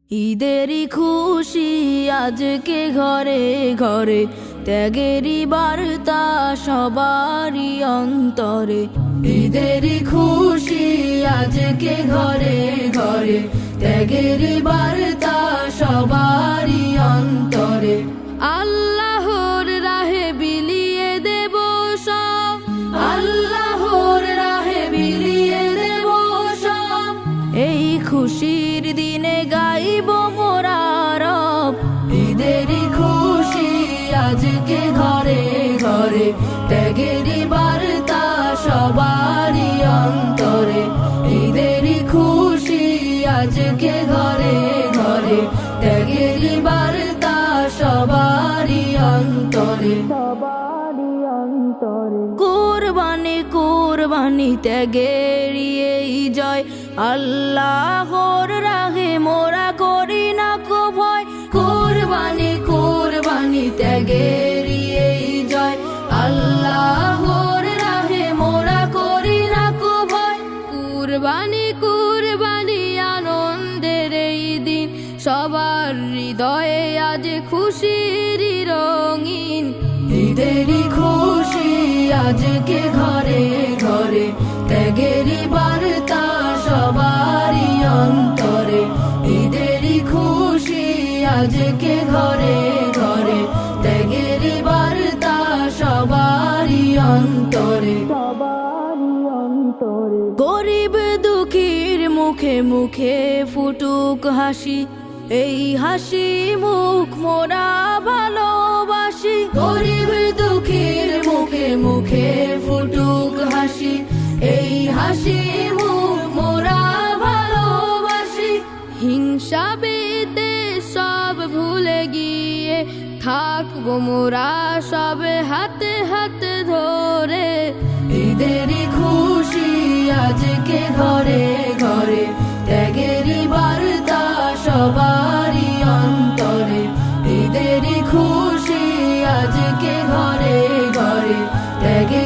ঈদেরই খুশি আজকে ঘরে ঘরে, ত্যাগেরই বার্তা সবারই অন্তরে। ঈদেরই খুশি আজকে ঘরে ঘরে, ত্যাগেরই বার্তা সবারই অন্তরে। আল্লাহর রাহে বিলিয়ে দেব সব, আল্লাহর রাহে বিলিয়ে দেব সব। এই খুশির দিনে গাইব মোরা রব। ঈদেরই খুশি আজকে ঘরে ঘরে, ত্যাগেরই বার্তা সবারই অন্তরে। ঈদেরই খুশি আজকে ঘরে ঘরে, ত্যাগেরই বার্তা সবারই অন্তরে। কুরবানি কুরবানি ত্যাগেরই এই জয়, আল্লাহর রাহে মোরা করি না কো ভয়। কুরবানি কুরবানি ত্যাগেরই এই জয়, আল্লাহর রাহে মোরা করি না কো ভয়। কুরবানি কুরবানি আনন্দের এই দিন, সবার হৃদয়ে আজ খুশির রঙিন। ঈদেরই খুশি আজকে ঘরে ঘরে, ত্যাগেরই বার্তা সবারই অন্তরে। ঈদেরই খুশি আজকে ঘরে ঘরে, ত্যাগেরই বার্তা সবারই অন্তরে। গরিব দুঃখীর মুখে মুখে ফুটুক হাসি, এই হাসি মুখ মোরা ভালোবাসি। গরিব দুঃখীর মুখে মুখে ফুটুক হাসি, এই হাসি মুখ মোরা ভালোবাসি। হিংসা বিদ্বেষ সব ভুলে গিয়ে থাকবো মোরা সবে হাতে হাতে ধরে। ঈদেরই খুশি আজকে ঘরে ঘরে, ত্যাগেরই বার্তা সবারই অন্তরে। ঈদেরই খুশি আজকে ঘরে ঘরে, ত্যাগের